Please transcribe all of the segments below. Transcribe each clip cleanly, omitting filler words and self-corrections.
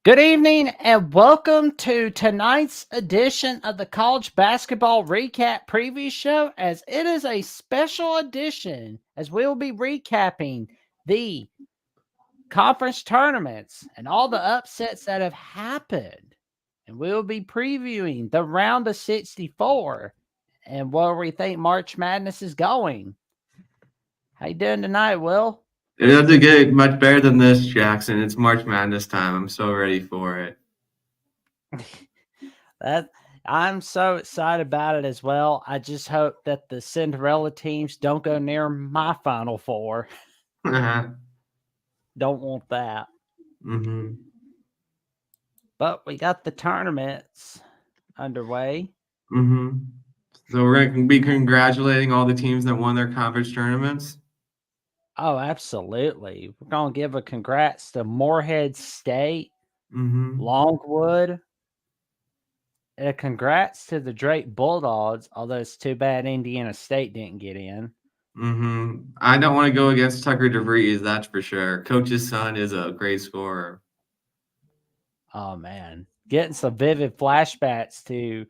Good evening and welcome to tonight's edition of the College Basketball Recap Preview Show, as it is a special edition as we will be recapping the conference tournaments and all the upsets that have happened. And we will be previewing the round of 64 and where we think March Madness is going. How you doing tonight, Will? It doesn't get much better than this, Jackson. It's March Madness time. I'm so ready for it. That I'm so excited about it as well. I just hope that the Cinderella teams don't go near my Final Four. Don't want that. Mm-hmm. But we got the tournaments underway. Mm-hmm. So we're going to be congratulating all the teams that won their conference tournaments. Oh, absolutely. We're going to give a congrats to Morehead State, Longwood, and a congrats to the Drake Bulldogs, although it's too bad Indiana State didn't get in. I don't want to go against Tucker DeVries, that's for sure. Coach's son is a great scorer. Oh, man. Getting some vivid flashbacks to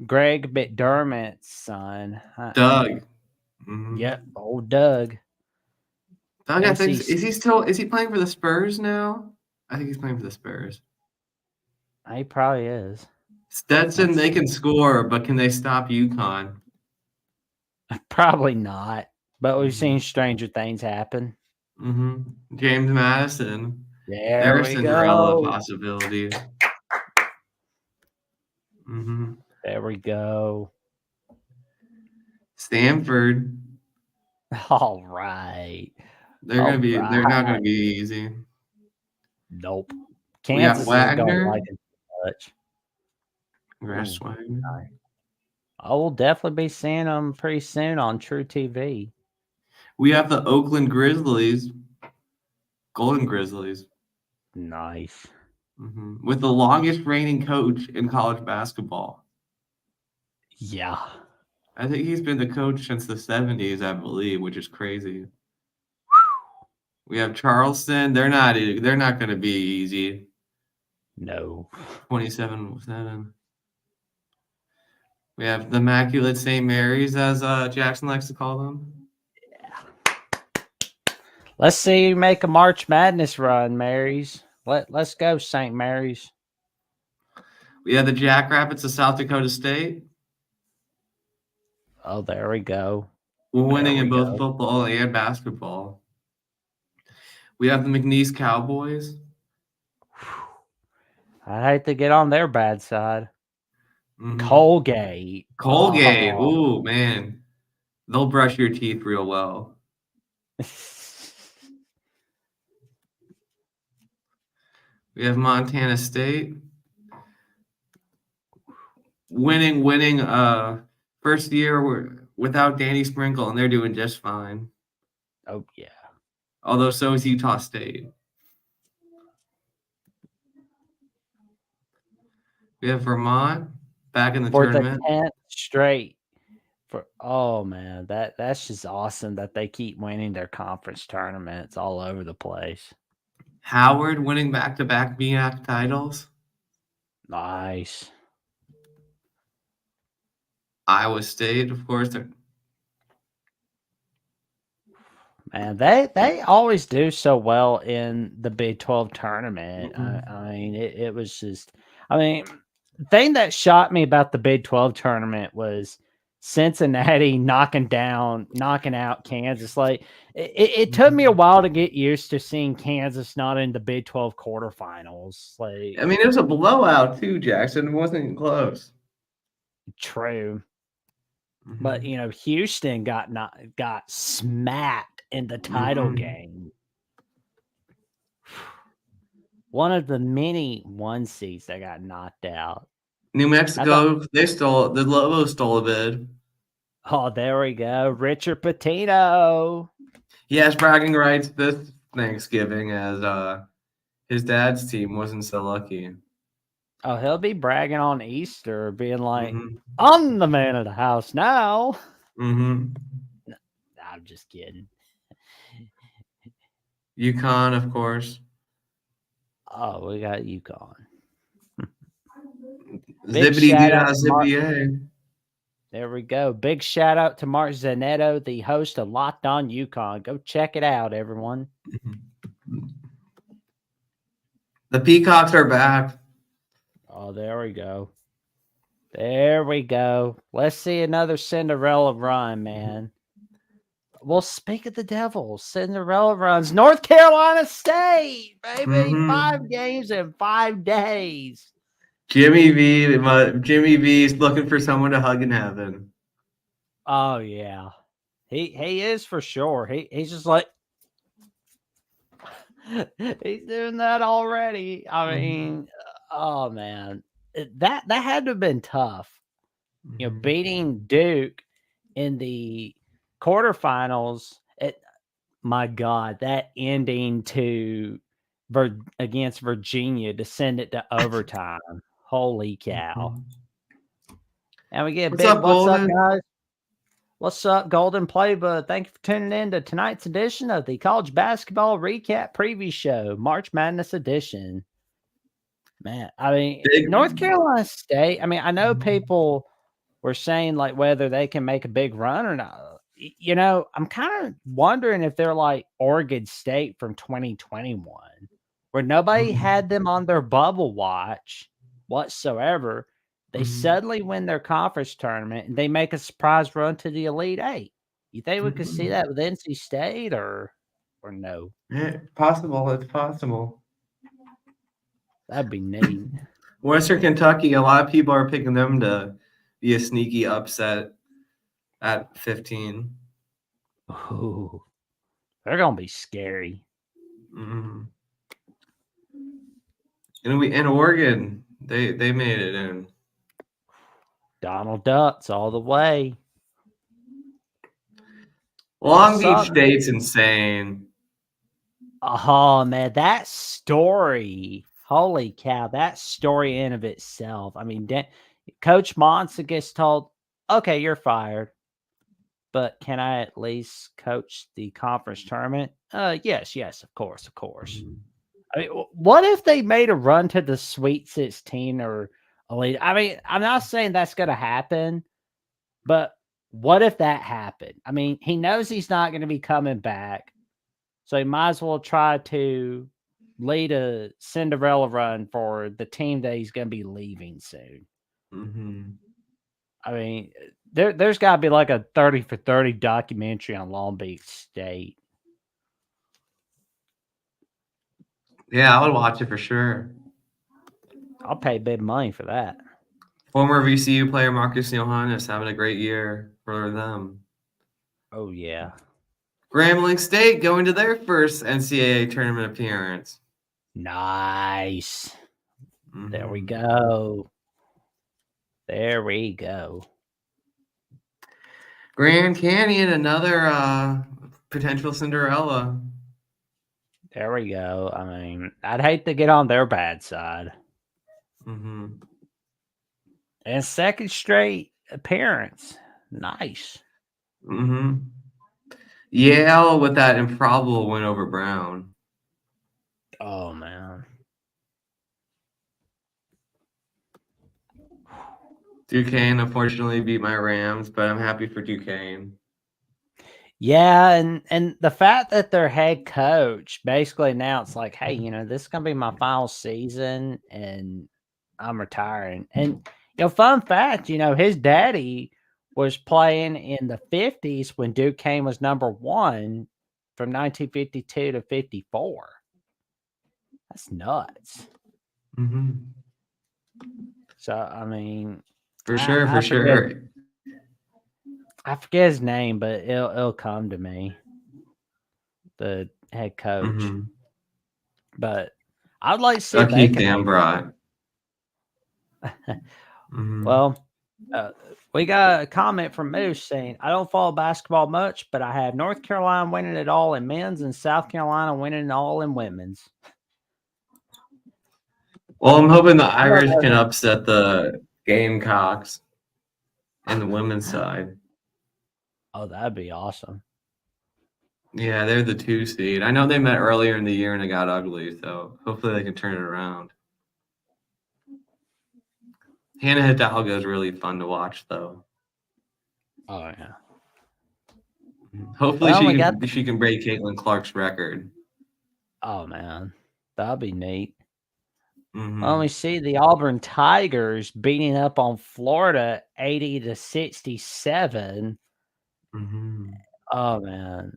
Greg McDermott's son. Doug. Yep, old Doug. Doug, I think, is he playing for the Spurs now? I think he's playing for the Spurs. He probably is. Stetson, they can score, but can they stop UConn? Probably not. But we've seen stranger things happen. James Madison. There we Cinderella go. possibility. There we go. Stanford. All right. They're not gonna be easy. Nope. Kansas is going like it much. Congrats, Wagner. I will definitely be seeing them pretty soon on True TV. We have the Oakland Grizzlies. Golden Grizzlies. Nice. With the longest reigning coach in college basketball. Yeah. I think he's been the coach since the 70s, I believe, which is crazy. We have Charleston. They're not going to be easy. No. 27-7. We have the Immaculate St. Mary's, as Jackson likes to call them. Yeah. Let's see you make a March Madness run, Mary's. Let's go, St. Mary's. We have the Jackrabbits of South Dakota State. Oh, there we go. We're winning in both football and basketball. We have the McNeese Cowboys. I hate to get on their bad side. Colgate. Colgate. Oh. Ooh, man. They'll brush your teeth real well. We have Montana State. Winning first year without Danny Sprinkle, and they're doing just fine. Oh, yeah. Although so is Utah State. We have Vermont back in the tournament. For the 10th straight. Oh, man, that's just awesome that they keep winning their conference tournaments all over the place. Howard winning back-to-back MEAC titles. Nice. Iowa State, of course. Man, they always do so well in the Big 12 tournament. I mean, it was just, the thing that shocked me about the Big 12 tournament was Cincinnati knocking out Kansas. Like it took me a while to get used to seeing Kansas not in the Big 12 quarterfinals. Like, I mean, it was a blowout too, Jackson. It wasn't close. True. But Houston got smacked in the title game. One of the many 1 seeds that got knocked out. New Mexico, the Lobos stole a bid. Oh, there we go. Richard Pitino. He has bragging rights this Thanksgiving as his dad's team wasn't so lucky. Oh, he'll be bragging on Easter, being like, I'm the man of the house now. No, I'm just kidding. UConn, of course. Oh, we got UConn. Big Zippity shout doo out dah to Mark. zippy a. There we go. Big shout out to Mark Zanetto, the host of Locked On UConn. Go check it out, everyone. The Peacocks are back. Oh, there we go. There we go. Let's see another Cinderella run, man. Well, speak of the devil, Cinderella runs. North Carolina State, baby. 5 games in 5 days. Jimmy V is looking for someone to hug in heaven. Oh yeah, he is for sure. He's just like he's doing that already. I mean, oh man, that had to have been tough. You know, beating Duke in the quarterfinals. My God, that ending to against Virginia to send it to overtime. Holy cow! And we get What's big up, what's up, Golden? guys? What's up, Golden Playbook? Thank you for tuning in to tonight's edition of the College Basketball Recap Preview Show, March Madness Edition. Man, I mean, North Carolina State, I mean, I know people were saying like whether they can make a big run or not. You know, I'm kind of wondering if they're like Oregon State from 2021, where nobody had them on their bubble watch whatsoever. They suddenly win their conference tournament and they make a surprise run to the Elite Eight. You think we could see that with NC State or no? Yeah, possible. It's possible. That'd be neat. Western Kentucky, a lot of people are picking them to be a sneaky upset at 15. Ooh, they're gonna be scary. And Oregon, they made it in. Donald Ducks all the way. Long Beach State's insane. Oh man, that story! Holy cow, that story in of itself. I mean, Coach Monson gets told, "Okay, you're fired, but can I at least coach the conference tournament?" Yes, of course. I mean, what if they made a run to the Sweet 16 or Elite? I mean, I'm not saying that's going to happen, but what if that happened? I mean, he knows he's not going to be coming back, so he might as well try to lead a Cinderella run for the team that he's going to be leaving soon. I mean, there's got to be like a 30 for 30 documentary on Long Beach State. Yeah, I would watch it for sure. I'll pay big money for that. Former VCU player Marcus Johannes having a great year for them. Oh, yeah. Grambling State going to their first NCAA tournament appearance. Nice. There we go. Grand Canyon, another potential Cinderella. There we go. I mean, I'd hate to get on their bad side. And second straight appearance. Nice. Yale with that improbable win over Brown. Oh, man. Duquesne unfortunately beat my Rams, but I'm happy for Duquesne. Yeah, and the fact that their head coach basically announced like, hey, you know, this is gonna be my final season and I'm retiring. And fun fact, his daddy was playing in the 50s when Duquesne was number 1 from 1952 to 54. That's nuts. So I mean, for sure. I forget his name, but it'll come to me. The head coach. But I'd like to see if they can. Well, we got a comment from Moose saying, I don't follow basketball much, but I have North Carolina winning it all in men's and South Carolina winning it all in women's. Well, I'm hoping the Irish can upset the Gamecocks in the women's side. Oh, that'd be awesome. Yeah, they're the 2 seed. I know they met earlier in the year and it got ugly, so hopefully they can turn it around. Hannah Hidalgo is really fun to watch, though. Oh yeah. Hopefully Well, we got. she can break Caitlin Clark's record. Oh man, that'd be neat. Well, we Hmm see the Auburn Tigers beating up on Florida 80-67. hmm Oh man,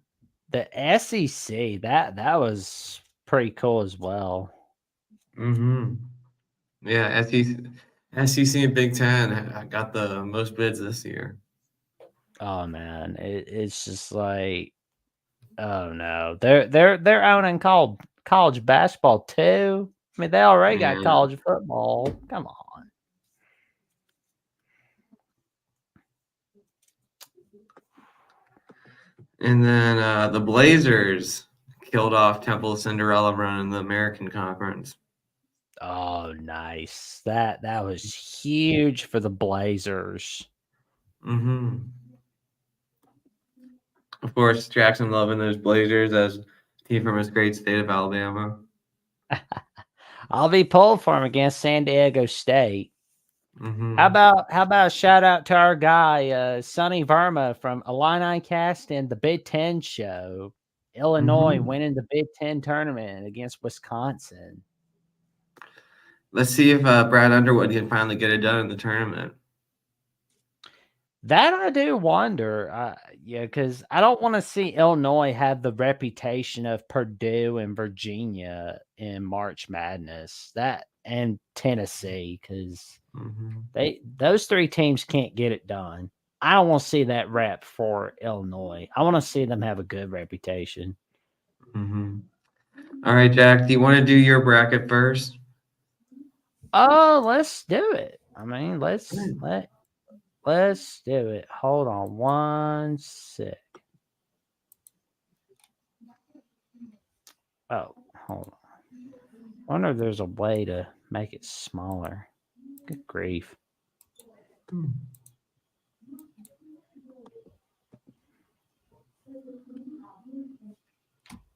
the SEC that was pretty cool as well. hmm Yeah, SEC and Big Ten got the most bids this year. Oh man, it's just like, oh no, they're owning college basketball too. I mean, they already got Yeah. college football. Come on. And then the Blazers killed off Temple Cinderella run in the American Conference. Oh, nice. That was huge for the Blazers. hmm Of course, Jackson loving those Blazers as a team from his great state of Alabama. I'll be pulled for him against San Diego State. hmm How about a shout out to our guy, Sonny Verma from Illini Cast and the Big Ten show. Illinois hmm winning the Big Ten tournament against Wisconsin. Let's see if Brad Underwood can finally get it done in the tournament. That I do wonder. Yeah, because I don't want to see Illinois have the reputation of Purdue and Virginia in March Madness. That and Tennessee, because hmm those three teams can't get it done. I don't want to see that rep for Illinois. I want to see them have a good reputation. hmm All right, Jack, do you want to do your bracket first? Oh, let's do it. I mean, Good. let's do it. Hold on one sec. Oh, hold on. I wonder if there's a way to make it smaller. Good grief.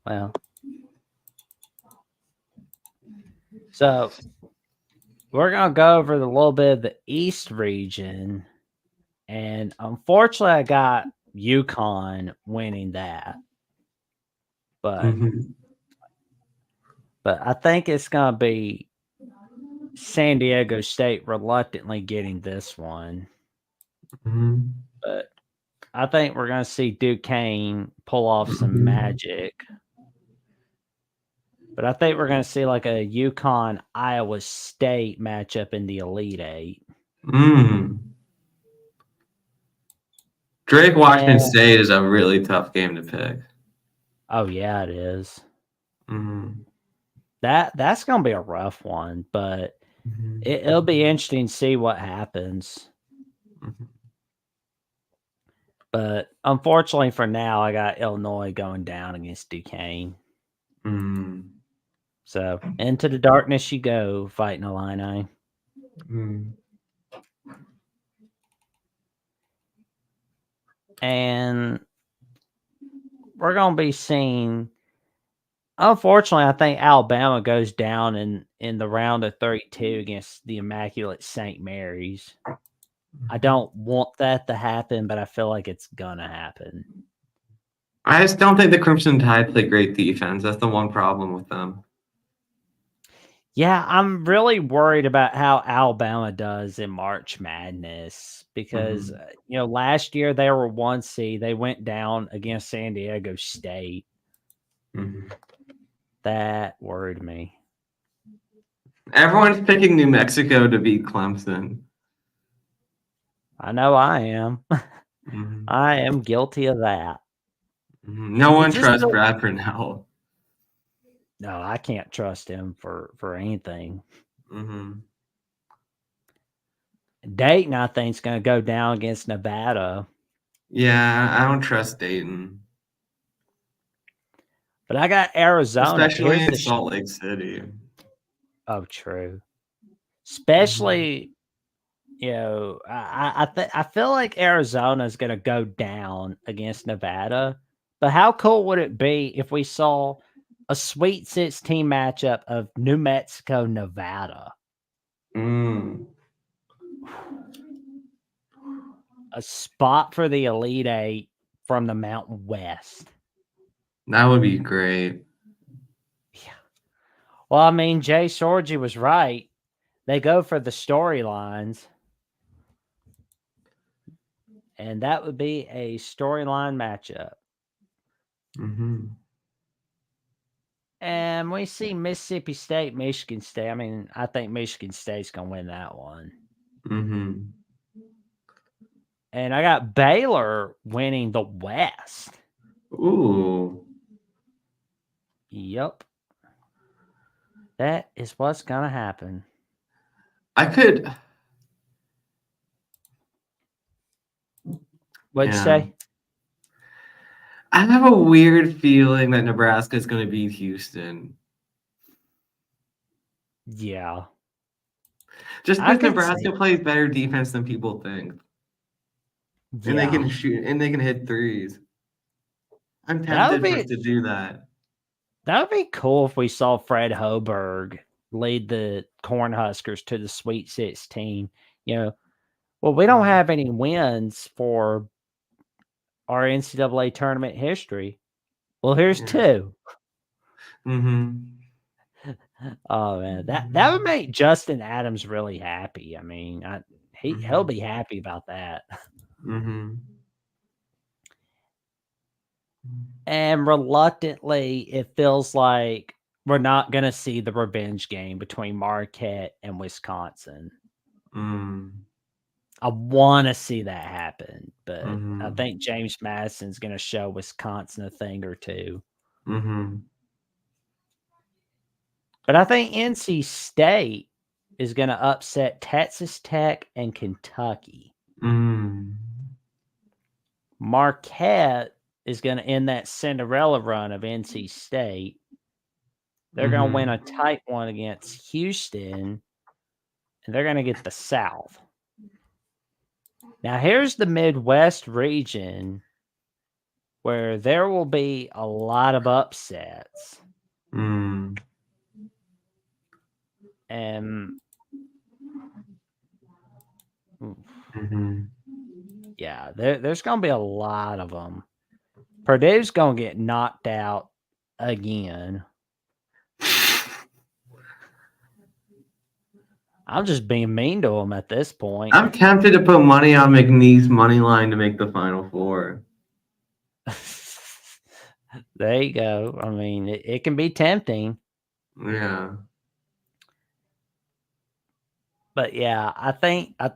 Well, so we're gonna go over the little bit of the East region, and unfortunately, I got UConn winning that, but hmm I think it's gonna be San Diego State reluctantly getting this one, hmm but I think we're gonna see Duquesne pull off some hmm magic. But I think we're gonna see like a UConn Iowa State matchup in the Elite Eight. Mm. Drake Washington And State is a really tough game to pick. oh yeah, it is. hmm That's gonna be a rough one, but hmm it'll be interesting to see what happens. hmm But unfortunately for now, I got Illinois going down against Duquesne. Mm. So into the darkness you go, fighting Illini. Mm. And we're gonna be seeing. Unfortunately, I think Alabama goes down in the round of 32 against the Immaculate St. Mary's. I don't want that to happen, but I feel like it's gonna happen. I just don't think the Crimson Tide play great defense. That's the one problem with them. Yeah, I'm really worried about how Alabama does in March Madness because hmm last year they were 1 seed. They went down against San Diego State. hmm That worried me. Everyone's picking New Mexico to beat Clemson. I know I am. hmm I am guilty of that. No It one just trusts Brad Purnell. no, I can't trust him for anything. hmm Dayton, I think, is going to go down against Nevada, Yeah, I don't trust Dayton, but I got Arizona. especially Here's in the Salt Lake City. oh, true. hmm Especially, I feel like Arizona is going to go down against Nevada, But how cool would it be if we saw a Sweet 16 matchup of New Mexico, Nevada? Mm. A spot for the Elite Eight from the Mountain West. That would be great. Yeah. Well, I mean, Jay Sorgi was right. They go for the storylines. And that would be a storyline matchup. Mm-hmm. And we see Mississippi State, Michigan State. I mean, I think Michigan State's going to win that one. Mm-hmm. And I got Baylor winning the West. Ooh. Yep. That is what's going to happen. What'd you say? I have a weird feeling that Nebraska is going to beat Houston. Yeah. Just because Nebraska plays better defense than people think. Yeah. And they can shoot and they can hit threes. I'm tempted to do that. That would be cool if we saw Fred Hoiberg lead the Cornhuskers to the Sweet 16. You know, well, we don't have any wins for our NCAA tournament history. Well, here's two. Mm-hmm. Oh man, that would make Justin Adams really happy. I mean, he'll be happy about that. Mm-hmm. And reluctantly, it feels like we're not going to see the revenge game between Marquette and Wisconsin. I want to see that happen, but I think James Madison's going to show Wisconsin a thing or two. Mm-hmm. But I think NC State is going to upset Texas Tech and Kentucky. Marquette is going to end that Cinderella run of NC State. They're going to win a tight one against Houston, and they're going to get the South. Now, here's the Midwest region where there will be a lot of upsets. And yeah, there's going to be a lot of them. Purdue's going to get knocked out again. I'm just being mean to them at this point. I'm tempted to put money on McNeese money line to make the Final Four. There you go. I mean, it can be tempting. Yeah. But yeah, I think I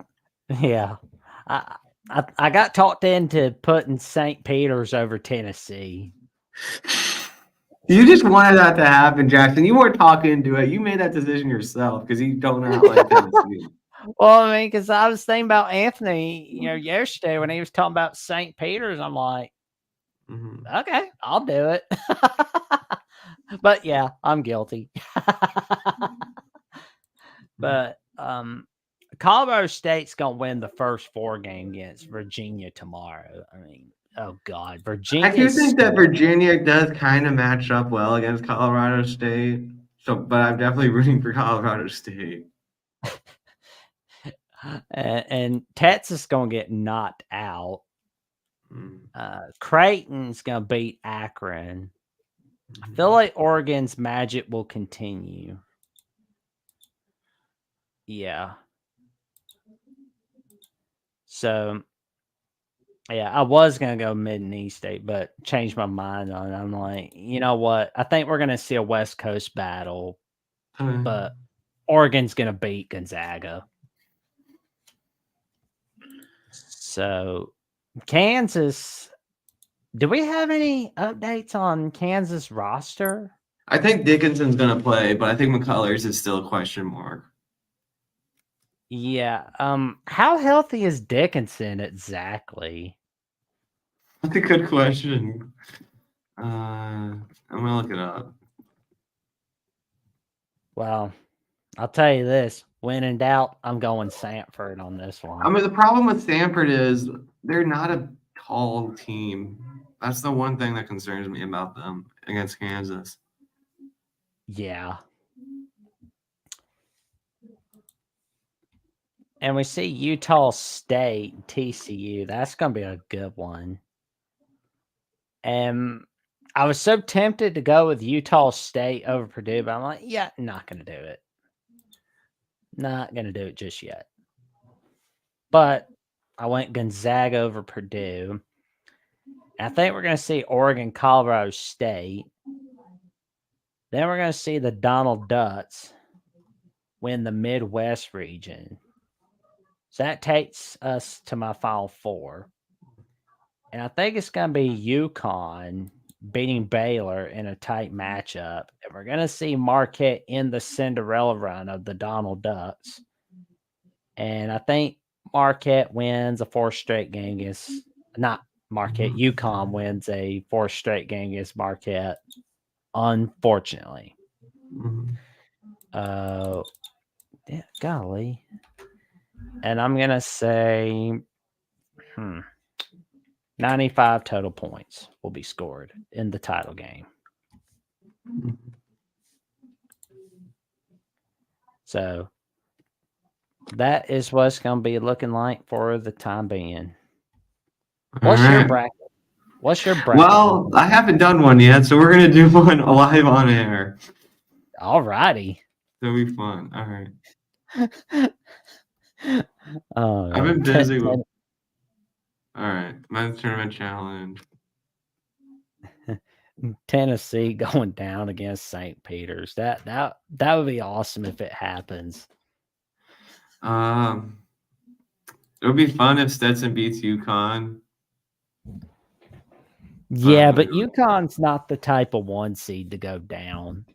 got talked into putting St. Peter's over Tennessee. You just wanted that to happen, Jackson. You weren't talking into it. You made that decision yourself because you don't not like Tennessee. Well, I mean, because I was thinking about Anthony, yesterday when he was talking about St. Peter's. I'm like, okay, I'll do it. But yeah, I'm guilty. But Colorado State's gonna win the first 4 game against Virginia tomorrow. I mean, oh God, Virginia. I do think that Virginia does kind of match up well against Colorado State. So, but I'm definitely rooting for Colorado State. And Texas gonna get knocked out. Creighton's gonna beat Akron. I feel like Oregon's magic will continue. Yeah. So, yeah, I was going to go Mid and East State, but changed my mind on it. I'm like, you know what? I think we're going to see a West Coast battle, but Oregon's going to beat Gonzaga. So, Kansas, do we have any updates on Kansas roster? I think Dickinson's going to play, but I think McCullers is still a question mark. Yeah. How healthy is Dickinson exactly? That's a good question. I'm gonna look it up. Well, I'll tell you this: when in doubt, I'm going Samford on this one. I mean, the problem with Samford is they're not a called team. That's the one thing that concerns me about them against Kansas. Yeah. And we see Utah State, TCU. That's going to be a good one. And I was so tempted to go with Utah State over Purdue, but I'm like, yeah, not going to do it. Not going to do it just yet. But I went Gonzaga over Purdue. I think we're going to see Oregon, Colorado State. Then we're going to see the Donald Ducks win the Midwest region. So that takes us to my Final Four. And I think it's going to be UConn beating Baylor in a tight matchup. And we're going to see Marquette in the Cinderella run of the Donald Ducks. And I think Marquette wins a fourth straight game against, not Marquette, UConn wins a fourth straight game against Marquette, unfortunately. Yeah, golly. And I'm going to say 95 total points will be scored in the title game. So that is what it's going to be looking like for the time being. What's your bracket? What's your bracket? Well, I haven't done one yet, so we're going to do one live on air. All righty. It'll be fun. All right. Oh, I've been busy with... All right. Men's tournament challenge. Tennessee going down against St. Peter's. That would be awesome if it happens. It would be fun if Stetson beats UConn. Yeah, but UConn's not the type of 1 seed to go down.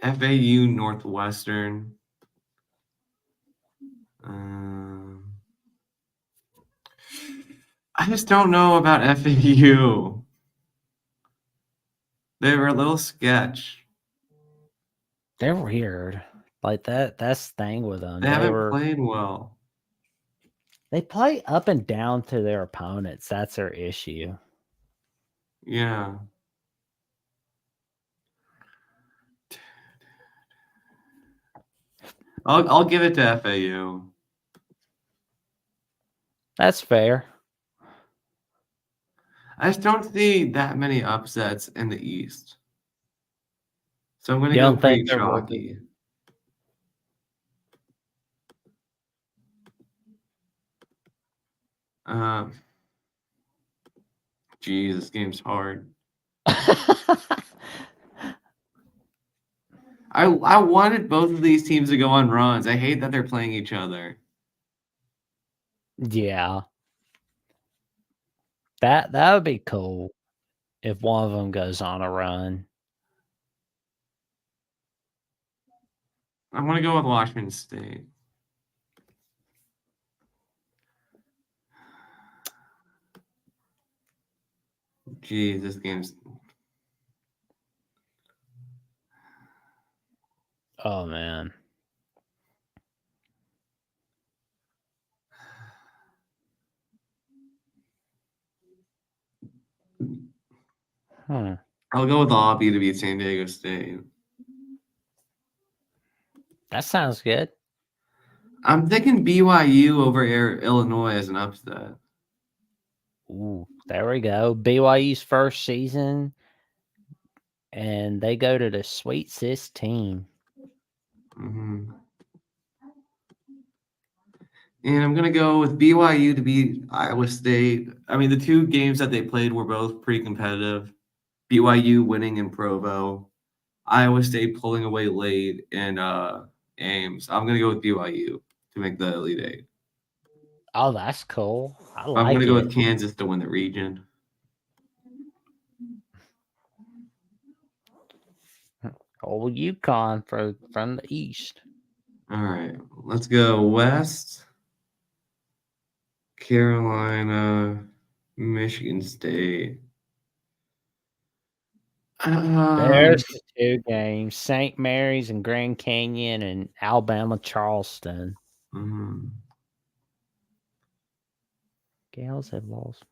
FAU Northwestern. I just don't know about FAU. They were a little sketch. They're weird. Like that's the thing with them. They haven't played well. They play up and down to their opponents. That's their issue. Yeah. I'll give it to FAU. That's fair. I just don't see that many upsets in the East. So I'm going to go pretty chalky. Geez, this game's hard. I wanted both of these teams to go on runs. I hate that they're playing each other. Yeah. That would be cool if one of them goes on a run. I want to go with Washington State. Geez, this game's... Oh, man. I'll go with Aubie to beat San Diego State. That sounds good. I'm thinking BYU over Illinois as an upset. Ooh, there we go. BYU's first season, and they go to the Sweet 16. Mm-hmm. And I'm going to go with BYU to beat Iowa State. I mean, the two games that they played were both pretty competitive. BYU winning in Provo, Iowa State pulling away late in Ames. I'm going to go with BYU to make the Elite Eight. Oh, that's cool. I'm going to go with Kansas to win the region. Old UConn from the East. All right, let's go West. Carolina, Michigan State. There's the two games: St. Mary's and Grand Canyon, and Alabama Charleston. Mm-hmm. Gales have lost.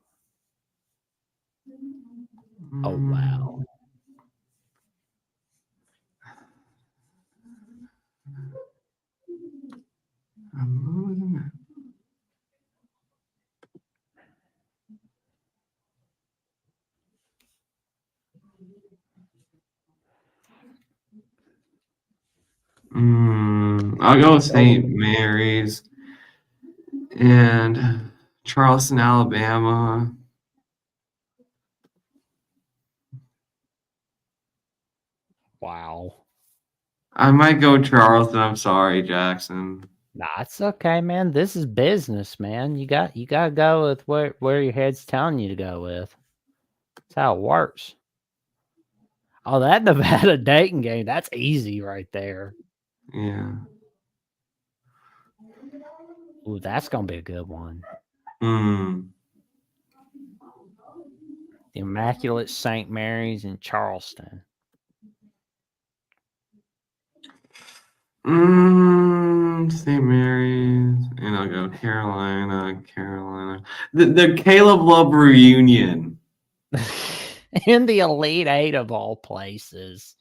Oh wow. I'll go with St. Mary's and Charleston, Alabama. Wow. I might go Charleston. I'm sorry, Jackson. Nah, it's okay, man. This is business, man. You gotta go with where your head's telling you to go with. That's how it works. Oh, that Nevada Dayton game, that's easy right there. Yeah. Ooh, that's gonna be a good one. Mm. The Immaculate St. Mary's in Charleston. St. Mary's, and I'll go Carolina. The Caleb Love reunion. In the Elite Eight of all places.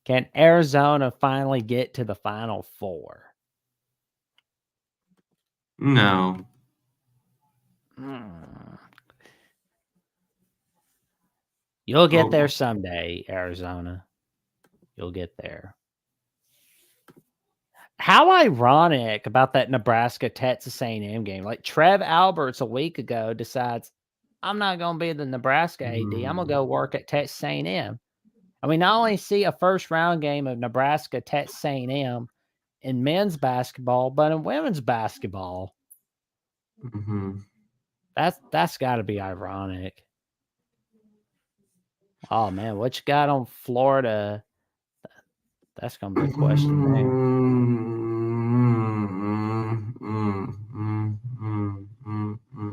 Can Arizona finally get to the Final Four? No. You'll get there someday, Arizona. You'll get there. How ironic about that Nebraska Texas A&M game. Like Trev Alberts a week ago decides, I'm not going to be the Nebraska AD. I'm going to go work at Texas A&M. And we not only see a first round game of Nebraska Texas A&M in men's basketball, but in women's basketball. Mm-hmm. That's got to be ironic. Oh man, what you got on Florida? That's gonna be a question there.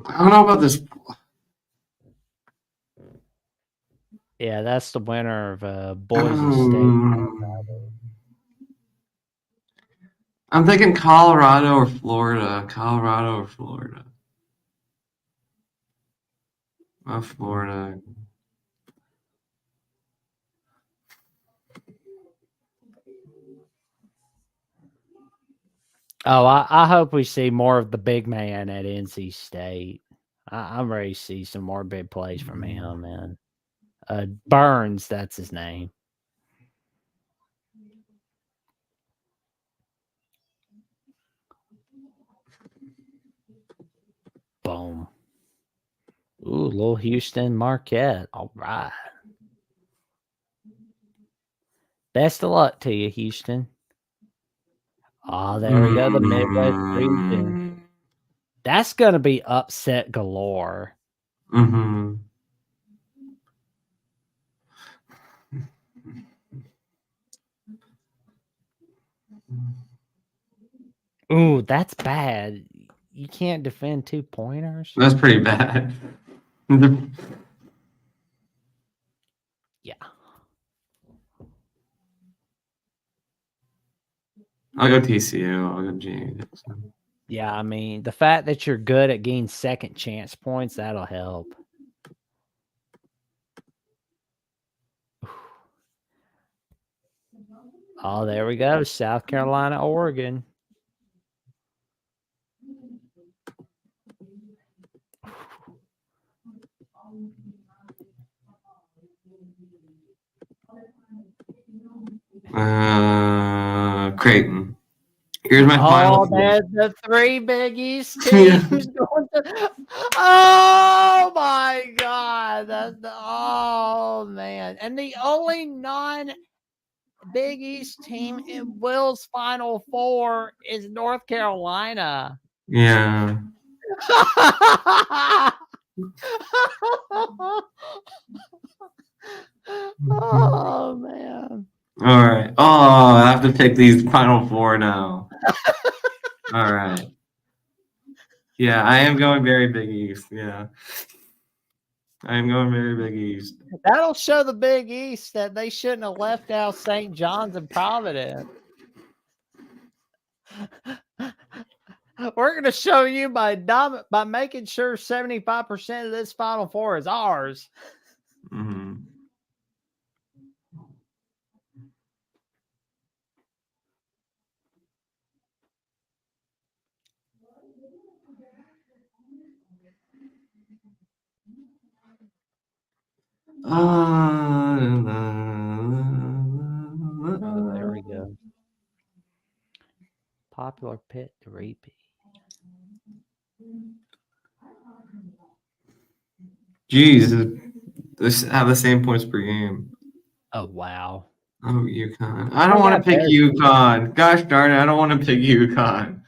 I don't know about this. Yeah, that's the winner of Boise State. I'm thinking Colorado or Florida. Florida. Oh, I hope we see more of the big man at NC State. I'm ready to see some more big plays from him, man. Burns, that's his name. Boom. Ooh, little Houston Marquette. All right. Best of luck to you, Houston. Oh, there we go. The Midwest region. That's going to be upset galore. Mm-hmm. Ooh, that's bad. You can't defend 2-pointers. That's pretty bad. Yeah. I'll go TCU. I'll go G. Yeah, I mean, the fact that you're good at getting second chance points, that'll help. Oh, there we go. South Carolina, Oregon. Creighton. Here's my final. The three Big East teams going to. Oh my God! Oh man! And the only non-Big East team in Will's Final Four is North Carolina. Yeah. Oh man! All right. Oh, I have to pick these Final Four now. All right. Yeah, I am going very Big East. Yeah. I am going very Big East. That'll show the Big East that they shouldn't have left out St. John's and Providence. We're gonna show you by making sure 75% of this Final Four is ours. Mm-hmm. Oh, there we go. Popular pit to repeat. Jeez, this have the same points per game. Oh wow. Oh, UConn. I don't We want to got pick better teams. UConn. Gosh darn it, I don't want to pick UConn.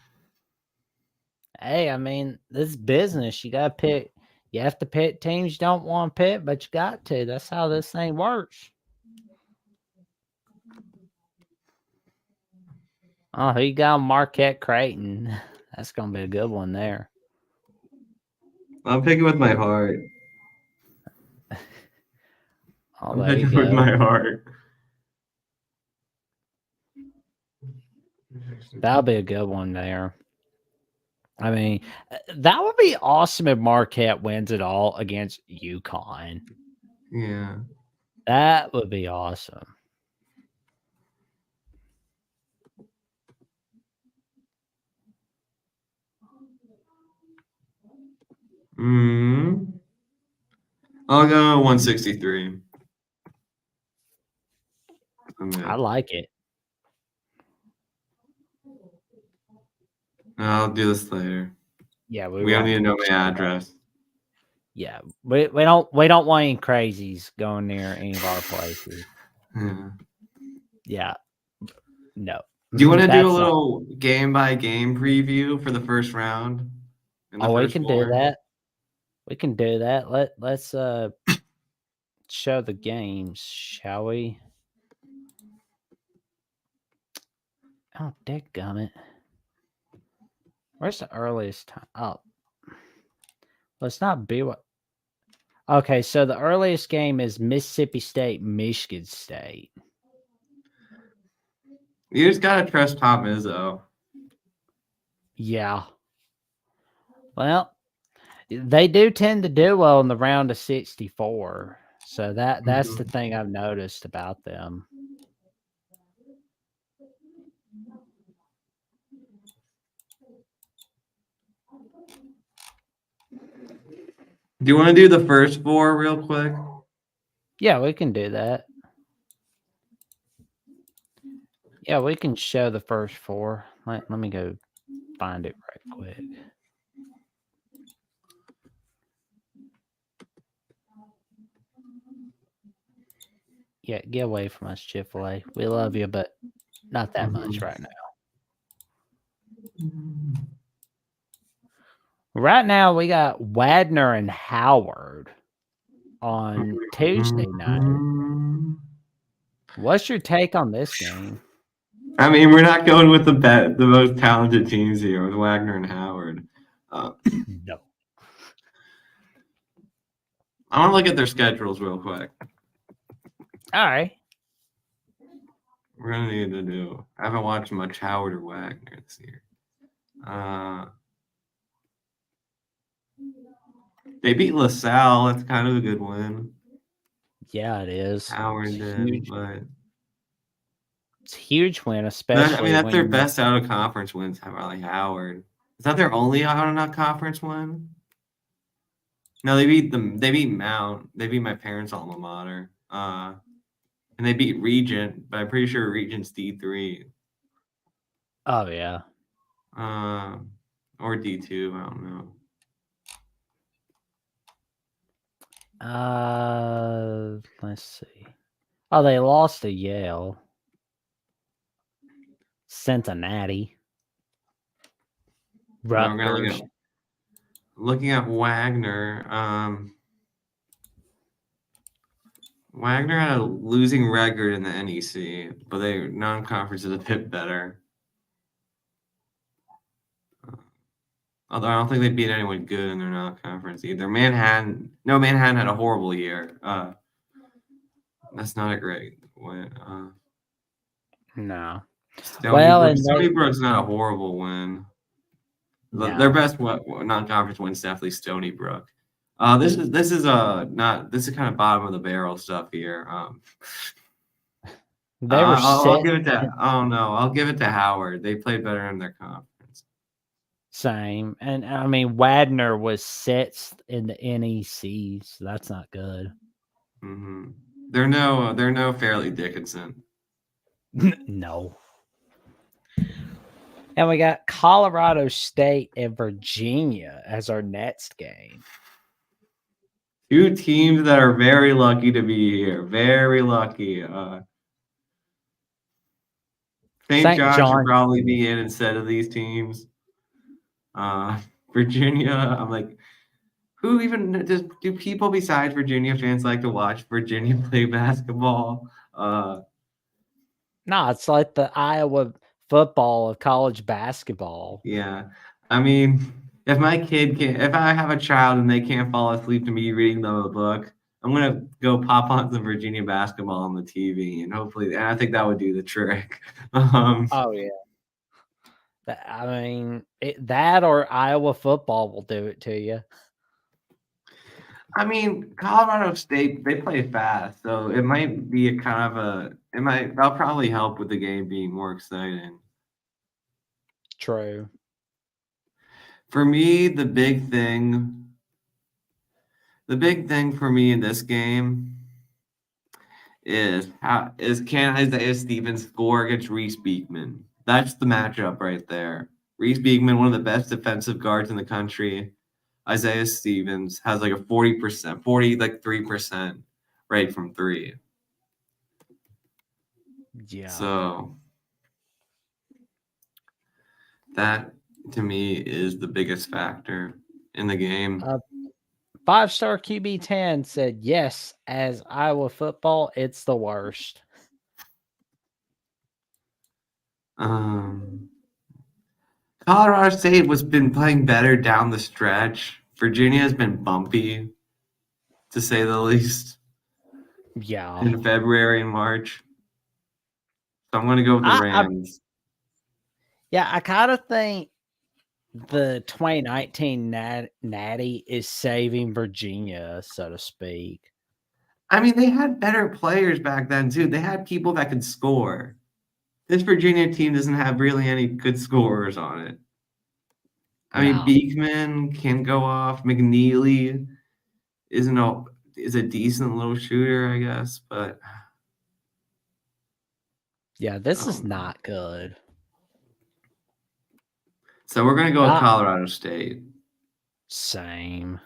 Hey, I mean, this is business. You gotta pick. You have to pick teams you don't want to pick, but you got to. That's how this thing works. Oh, who you got? Marquette Creighton. That's gonna be a good one there. I'm picking with my heart. Oh, I'm there you picking with go. my heart. That'll be a good one there. I mean, that would be awesome if Marquette wins it all against UConn. Yeah. That would be awesome. I'll go 163. I like it. I'll do this later. Yeah, We don't need to know my address. Yeah, we don't want any crazies going near any of our places. Yeah. Yeah, no. Do you want to do a That's not- little game by game preview for the first round? Oh, we can do that. We can do that. Let's show the games, shall we? Oh, dadgummit. Where's the earliest time? Oh, well, it's not BYU. Okay, so the earliest game is Mississippi State, Michigan State. You just gotta trust Tom Izzo. Yeah. Well, they do tend to do well in the round of 64. So that's the thing I've noticed about them. Do you want to do the first four real quick? Yeah, we can do that. Yeah, we can show the first four. Let me go find it right quick. Yeah, get away from us, Chick-fil-A. We love you, but not that much right now. Right now, we got Wagner and Howard on Tuesday night. What's your take on this game? I mean, we're not going with the most talented teams here with Wagner and Howard. No. I want to look at their schedules real quick. All right. We're gonna need to do. I haven't watched much Howard or Wagner this year. They beat LaSalle. That's kind of a good win. Yeah, it is. Howard did, but it's a huge win, especially. that's their best out of conference wins. Like Howard, is that their only out of conference win? No, they beat them. They beat Mount. They beat my parents' alma mater. And they beat Regent, but I'm pretty sure Regent's D3. Oh yeah. Or D2. I don't know. Let's see. Oh, they lost to Yale. Cincinnati. Rutgers. Looking at Wagner, Wagner had a losing record in the NEC, but their non-conference is a bit better. Although I don't think they beat anyone good in their non-conference either. Manhattan had a horrible year. That's not a great win. No. Stony Brook's not a horrible win. Their No, best non-conference win's definitely Stony Brook. This is kind of bottom of the barrel stuff here. they were I'll set give it to I'll give it to Howard. They played better in their conference. same, and I mean Wadner was sixth in the NEC, so that's not good. Hmm. They're no Fairleigh Dickinson. No. And we got Colorado State and Virginia as our next game. Two teams that are very lucky to be here. Very lucky. St. St. John should John. probably be in instead of these teams. Uh, Virginia, I'm like, who even do people besides Virginia fans like to watch Virginia play basketball? No, it's like the Iowa football of college basketball. Yeah. I mean, if I have a child and they can't fall asleep to me reading them a book, I'm gonna go pop on some Virginia basketball on the TV and and I think that would do the trick. Oh yeah. I mean, that or Iowa football will do it to you. I mean, Colorado State, they play fast, so it might be that'll probably help with the game being more exciting. True. For me, the big thing for me in this game is can Isaiah Stevens score against Reese Beekman? That's the matchup right there. Reese Beekman, one of the best defensive guards in the country. Isaiah Stevens has like a 40%, 3% rate from three. Yeah. So that to me is the biggest factor in the game. 5-star QB10 said yes, as Iowa football, it's the worst. Colorado State was been playing better down the stretch. Virginia has been bumpy, to say the least, Yeah. in February and March. So I'm going to go with the Rams. I kind of think the 2019 Natty is saving Virginia, so to speak. I mean, they had better players back then, too. They had people that could score. This Virginia team doesn't have really any good scorers on it. I mean, Beekman can go off. McNeely is a decent little shooter, I guess, but yeah, this is not good. So we're gonna go with Colorado State. Same.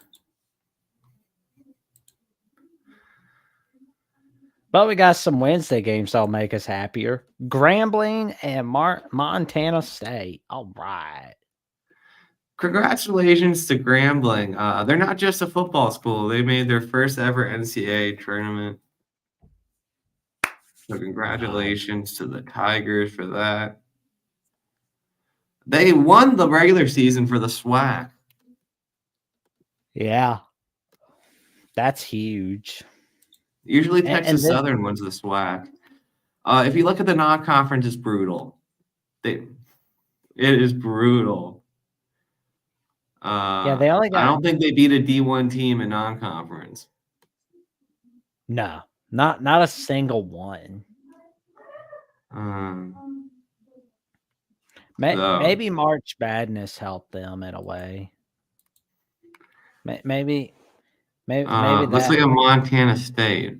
But we got some Wednesday games that'll make us happier. Grambling and Montana State. All right. Congratulations to Grambling. They're not just a football school. They made their first ever NCAA tournament. So congratulations to the Tigers for that. They won the regular season for the SWAC. Yeah. That's huge. Usually Texas Southern wins the SWAC. If you look at the non-conference, it's brutal. It is brutal. Yeah, they only got. I don't think they beat a D1 team in non-conference. No, not a single one. Maybe March Madness helped them in a way. Maybe that. Let's look at Montana State.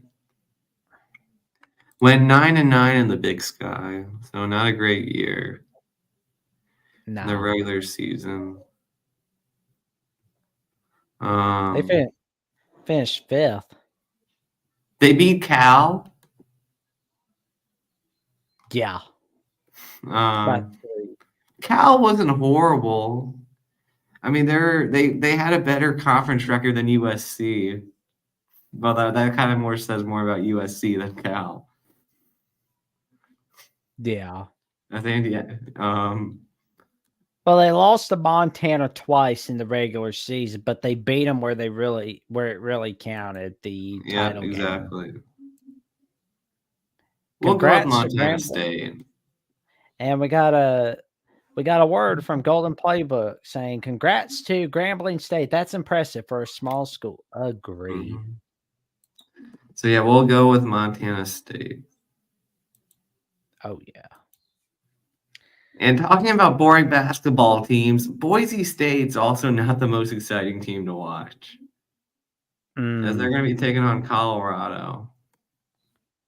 Went 9-9 in the Big Sky, so not a great year. No. In the regular season. They finished 5th. They beat Cal. Yeah. Cal wasn't horrible. I mean, they had a better conference record than USC. But that kind of says more about USC than Cal. Yeah. I think, yeah. Well, they lost to Montana twice in the regular season, but they beat them where it really counted, the title game. Exactly. We'll go with Montana State. And we got We got a word from Golden Playbook saying, "Congrats to Grambling State. That's impressive for a small school." Agree. Mhm. So yeah, we'll go with Montana State. Oh yeah. And talking about boring basketball teams, Boise State's also not the most exciting team to watch, as they're Mm. going to be taking on Colorado.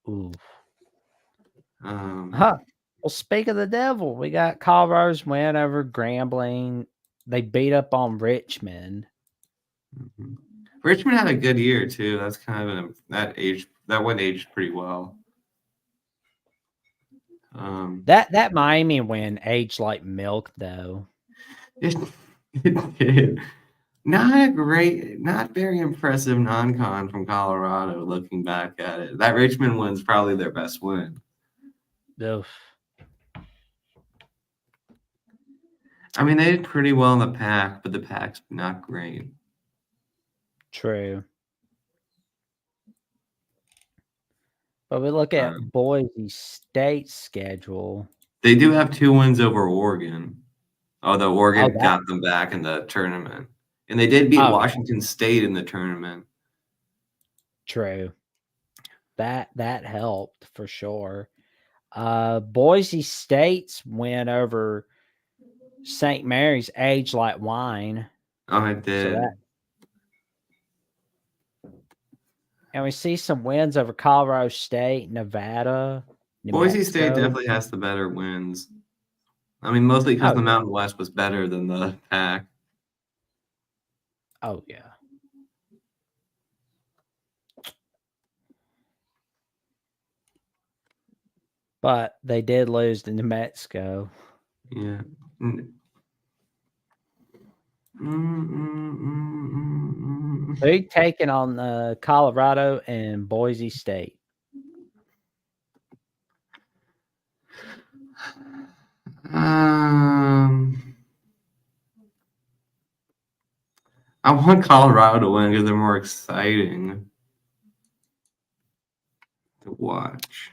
Ooh. Um, Huh. Well, speak of the devil, we got Colorado's win over Grambling. They beat up on Richmond. mhm. Richmond had a good year too. That's kind of that one aged pretty well. Um, That Miami win aged like milk, though. it, it did. Not a great, not very impressive non-con from Colorado. Looking back at it, that Richmond win's probably their best win. Oof. I mean, they did pretty well in the pack, but the pack's not great. True. But we look at Um, Boise State's schedule. they do have 2 wins over Oregon, although Oh, Oregon that. got them back in the tournament, and they did beat Oh yeah, Washington State in the tournament. true. That helped for sure. Boise State's win over St. Mary's aged like wine. Oh, it So did. that, and we see some wins over Colorado State, Nevada, New Boise State Mexico. definitely has the better wins. I mean, mostly because Oh the yeah. Mountain West was better than the pack. Oh yeah. But they did lose to New Mexico. Yeah. Mm. Mm, mm, mm, mm, They taking on Colorado and Boise State. Um, I want Colorado to win because they're more exciting to watch.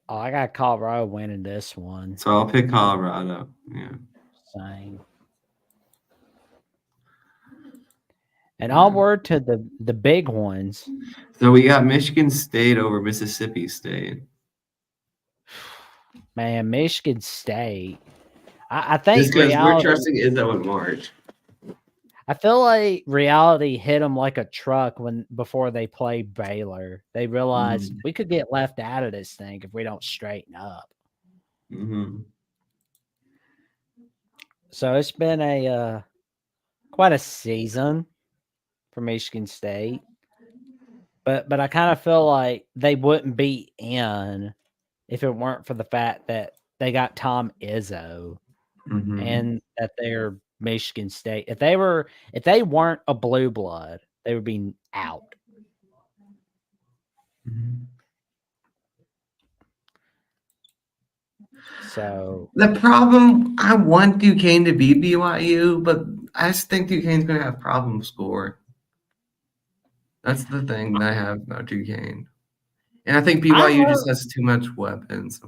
Oh, I got Colorado winning this one. So I'll pick Colorado. Yeah. Same. And onward to the big ones. So we got Michigan State over Mississippi State. Man, Michigan State. I Just think because we're reality. trusting Izzo in March. I feel like reality hit them like a truck before they played Baylor. They realized we could get left out of this thing if we don't straighten up. Mm-hmm. So it's been a quite a season for Michigan State. But I kind of feel like they wouldn't be in if it weren't for the fact that they got Tom Izzo Mm-hmm. and that they're Michigan State. If they weren't a blue blood, they would be out. Mm-hmm. So The problem, I want Duquesne to beat BYU, but I just think Duquesne's going to have problems score. That's the thing that I have about Duquesne. And I think I BYU hope just has too much weapons.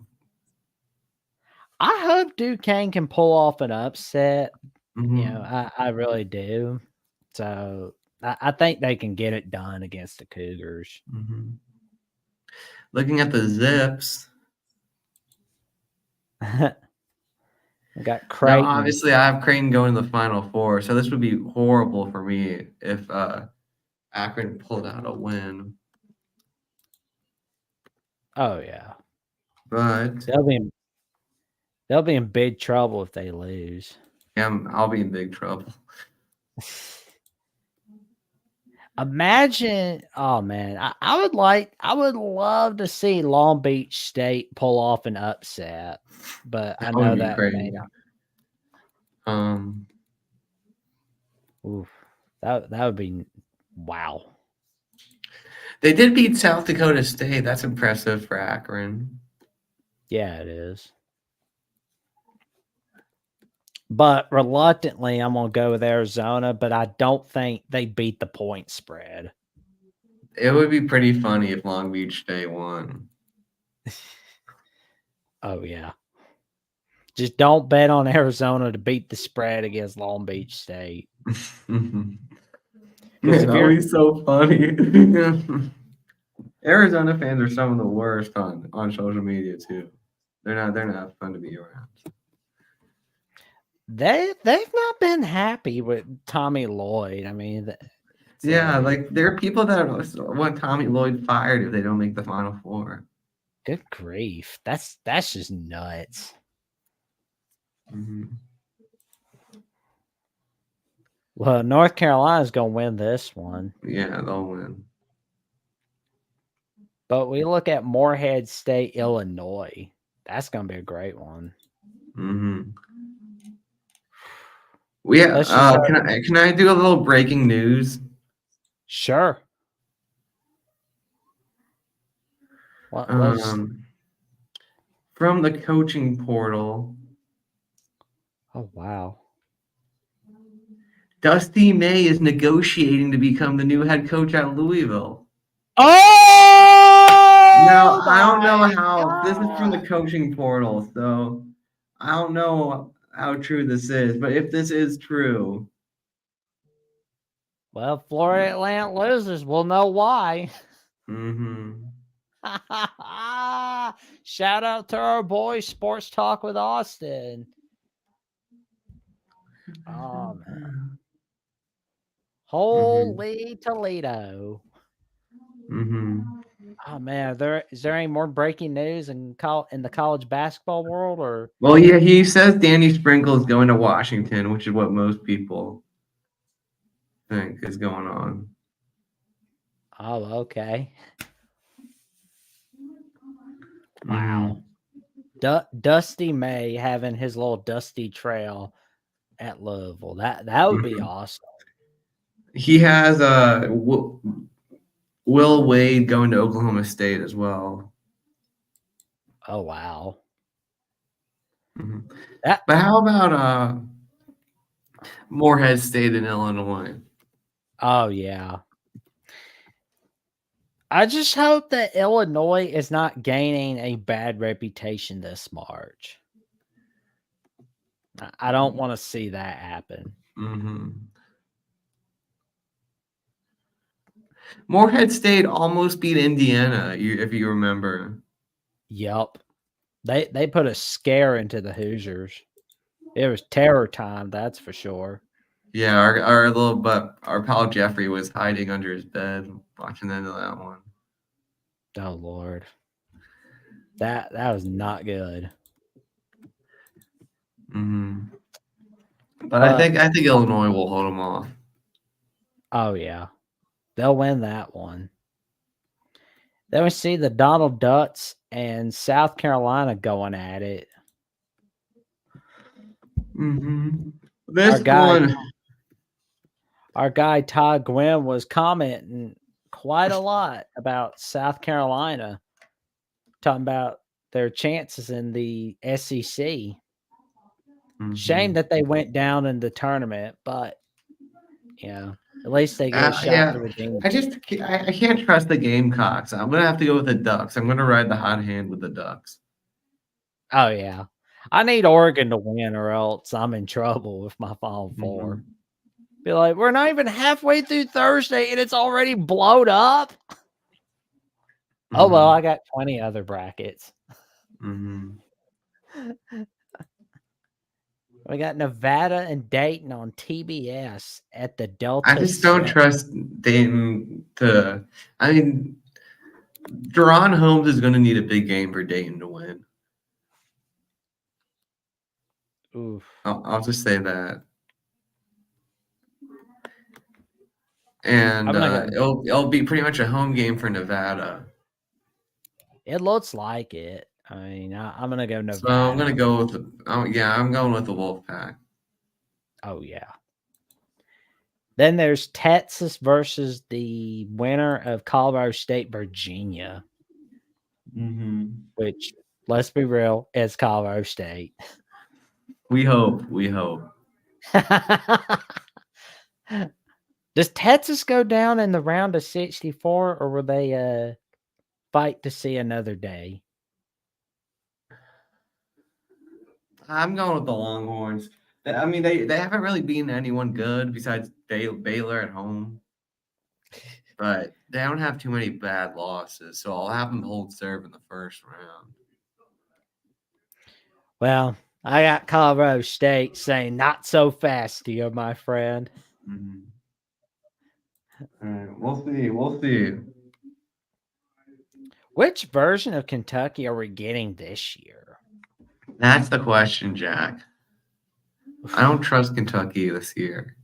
Duquesne can pull off an upset. Mm-hmm. I really do. So I think they can get it done against the Cougars. Mm-hmm. Looking at the Zips. We got Now, Creighton. obviously, I have Creighton going to the Final Four, so this would be horrible for me if Akron pulled out a win. Oh yeah, But they'll be in big trouble if they lose. I'll be in big trouble. Imagine, oh man, I would love to see Long Beach State pull off an upset, but I That would know be that may crazy. not. Oof, that would be wow. They did beat South Dakota State. That's impressive for Akron. Yeah, it is. But reluctantly, I'm gonna go with Arizona, but I don't think they beat the point spread. It would be pretty funny if Long Beach State won. Oh yeah. Just don't bet on Arizona to beat the spread against Long Beach State. Man, Because if that would you're be so funny. Arizona fans are some of the worst on social media too. They're not fun to be around. they've not been happy with Tommy Lloyd. I mean, Yeah, like there are people that want Tommy Lloyd fired if they don't make the Final Four. good grief, that's just nuts. Mm-hmm. Well, North Carolina's gonna win this one, Yeah, they'll win. but we look at Morehead State, Illinois. That's gonna be a great one. Mm-hmm. Yeah. Let's just Can I do a little breaking news? sure. What's From the coaching portal, oh wow. Dusty May is negotiating to become the new head coach at Louisville. Oh Now, I don't know my how this is from the god! coaching portal, so I don't know how true this is, but if this is true, Well, Florida Atlantic loses. We'll know why. mm-hmm. Shout out to our boy Sports Talk with Austin. Oh man. Mm-hmm. Holy Toledo. Mm-hmm. Oh man, is there any more breaking news in the college basketball world or Well, yeah, he says Danny Sprinkle is going to Washington, which is what most people think is going on. oh okay. Mm-hmm. Wow. Dusty May having his little dusty trail at Louisville. That would be Mm-hmm. awesome. He has Will Wade going to Oklahoma State as well. Oh wow. Mm-hmm. That But how about Morehead State in Illinois? oh yeah. I just hope that Illinois is not gaining a bad reputation this March. I don't want to see that happen. Mm-hmm. Morehead State almost beat Indiana, if you remember. Yep. They put a scare into the Hoosiers. It was terror time, that's for sure. Yeah, our pal Jeffrey was hiding under his bed watching the end of that one. Oh Lord. That was not good. Mm-hmm. But I think Illinois will hold them off. Oh yeah. They'll win that one. Then we see the Donald Ducks and South Carolina going at it. Mm-hmm. Our This guy one, our guy Todd Gwynn was commenting quite a lot about South Carolina, talking about their chances in the SEC. Shame mm-hmm. that they went down in the tournament, but yeah, at least they get a shot Yeah, to redeem. I can't trust the Gamecocks. I'm gonna have to go with the Ducks. I'm gonna ride the hot hand with the Ducks. Oh yeah, I need Oregon to win, or else I'm in trouble with my Final Four. Mm-hmm. Be like, we're not even halfway through Thursday and it's already blowed up. Oh well, Mm-hmm. I got 20 other brackets. Mm-hmm. We got Nevada and Dayton on TBS at the I Delta just don't 6. trust Dayton to. I mean, Deron Holmes is going to need a big game for Dayton to win. Oof. I'll just say that. And I'm gonna go. it'll be pretty much a home game for Nevada. It looks like it. I mean, I'm gonna go So I'm Nevada. gonna go with I'm going with the Wolfpack. Oh yeah. Then there's Texas versus the winner of Colorado State, Virginia. Mm-hmm. Which, let's be real, is Colorado State. We hope. We hope. Does Texas go down in the round of 64, or will they fight to see another day? I'm going with the Longhorns. I mean, they haven't really beaten anyone good besides Baylor at home, but they don't have too many bad losses, so I'll have them hold serve in the first round. Well, I got Colorado State saying not so fast here, my friend. Mm-hmm. All right, we'll see. We'll see. Which version of Kentucky are we getting this year? That's the question, Jack. I don't trust Kentucky this year.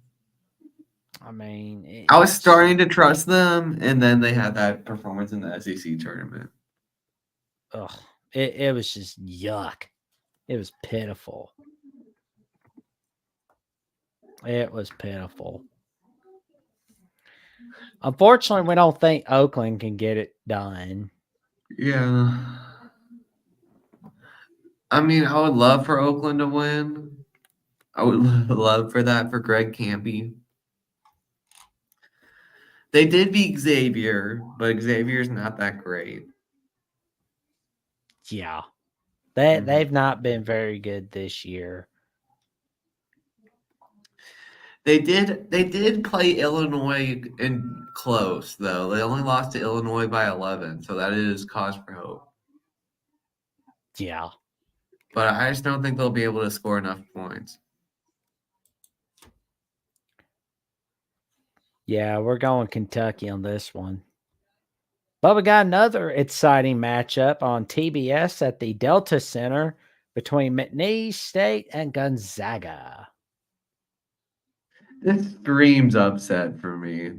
I mean, I was starting to trust them, and then they had that performance in the SEC tournament. ugh, it was just yuck. It was pitiful. It was pitiful. Unfortunately, we don't think Oakland can get it done. Yeah. I mean, I would love for Oakland to win. I would love for that for Greg Campy. They did beat Xavier, but Xavier's not that great. Yeah. Mhm. They've not been very good this year. They did play Illinois in close though. They only lost to Illinois by 11, so that is cause for hope. Yeah. But I just don't think they'll be able to score enough points. Yeah, we're going Kentucky on this one. But we got another exciting matchup on TBS at the Delta Center between McNeese State and Gonzaga. This screams upset for me.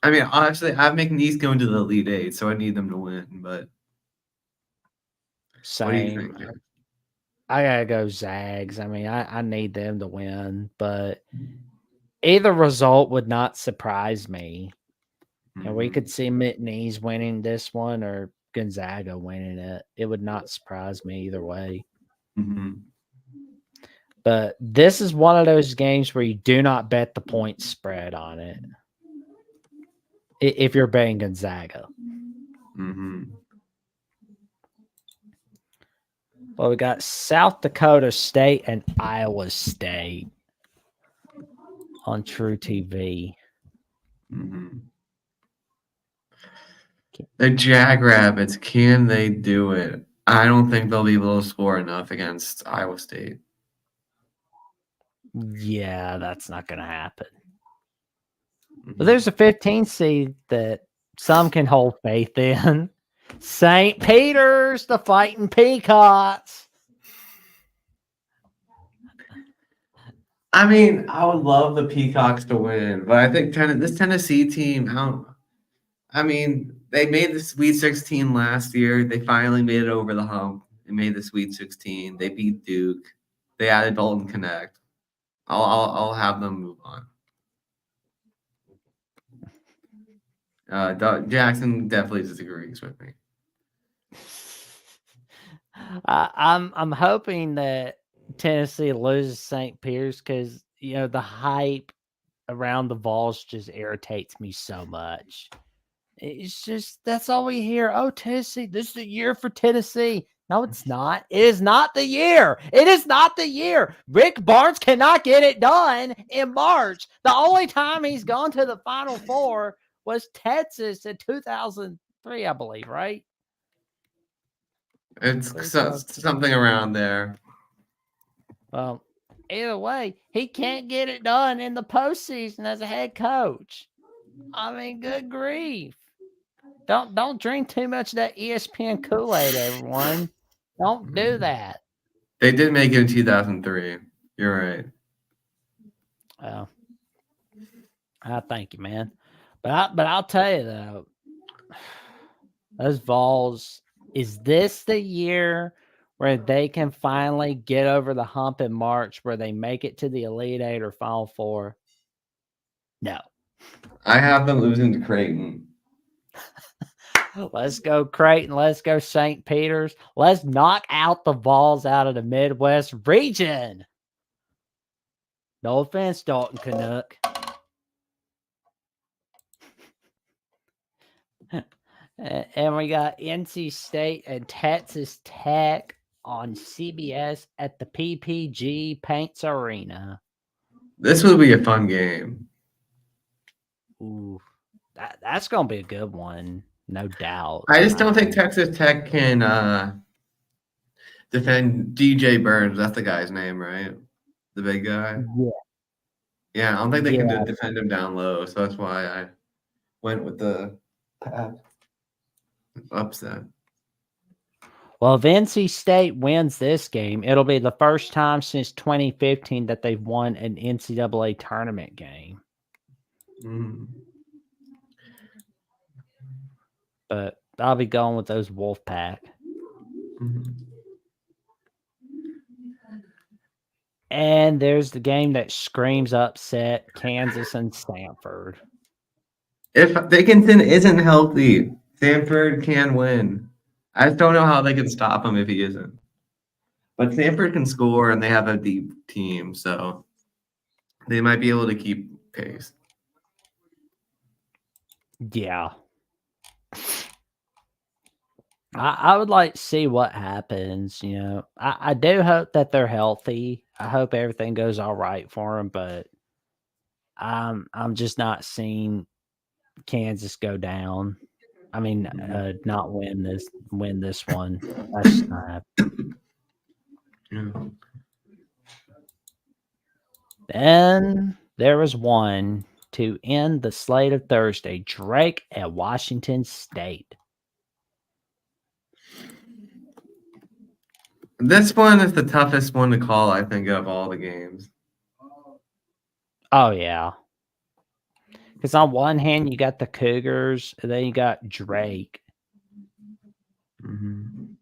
I mean, honestly, I'm making these go into the Elite Eight, so I need them to win. But what do you Same. think, Jack? I gotta go Zags. I mean, I need them to win, but either result would not surprise me. And we could Mhm. see McNeese winning this one or Gonzaga winning it. It would not surprise me either way. Mhm. But this is one of those games where you do not bet the point spread on it if you're betting Gonzaga. Mhm. Well, we got South Dakota State and Iowa State on True TV. Mhm. The Jackrabbits, can they do it? I don't think they'll be able to score enough against Iowa State. Yeah, that's not going to happen. But there's a Mhm. 15 seed that some can hold faith in. St. Peter's, the Fighting Peacocks. I mean, I would love the Peacocks to win, but I think this Tennessee team, I mean, they made the Sweet 16 last year. They finally made it over the hump. They made the Sweet 16. They beat Duke. They added Dalton Connect. I'll have them move on. Jackson definitely disagrees with me. I'm hoping that Tennessee loses St. Peter's because the hype around the Vols just irritates me so much. It's just that's all we hear. Oh, Tennessee, this is the year for Tennessee. No, it's not. It is not the year. It is not the year. Rick Barnes cannot get it done in March. The only time he's gone to the Final Four was Texas in 2003, I believe, right? It's 2002. something around there. Well, either way, he can't get it done in the postseason as a head coach. I mean, good grief. Don't drink too much of that ESPN Kool-Aid, everyone. Don't do that. They did make it in 2003. You're right. Oh, thank you, man. But I'll tell you though, those Vols, is this the year where they can finally get over the hump in March where they make it to the Elite Eight or Final Four? No. I have them losing to Creighton. Let's go Creighton. Let's go St. Peter's. Let's knock out the Vols out of the Midwest region. No offense, Dalton Canuck. And we got NC State and Texas Tech. on CBS at the PPG Paints Arena. This will be a fun game. Ooh, that's gonna be a good one, no doubt. I just don't think Texas Tech can defend DJ Burns. That's the guy's name, right? The big guy. Yeah, Yeah, I don't think they can yeah. defend him down low, so that's why I went with the Pack upset. Well, if NC State wins this game, it'll be the first time since 2015 that they've won an NCAA tournament game. Mm. But I'll be going with those Wolfpack. Mhm. And there's the game that screams upset, Kansas and Stanford. If Dickinson isn't healthy, Stanford can win. I just don't know how they can stop him if he isn't. But Stanford can score, and they have a deep team, so they might be able to keep pace. Yeah. I would like to see what happens. I do hope that they're healthy. I hope everything goes all right for them, but I'm just not seeing Kansas go down. I mean, not win this one. That's just not happening. Yeah. Then there was one to end the slate of Thursday. Drake at Washington State. This one is the toughest one to call, I think, of all the games. Oh yeah. Because on one hand you got the Cougars, and then you got Drake. Mm-hmm.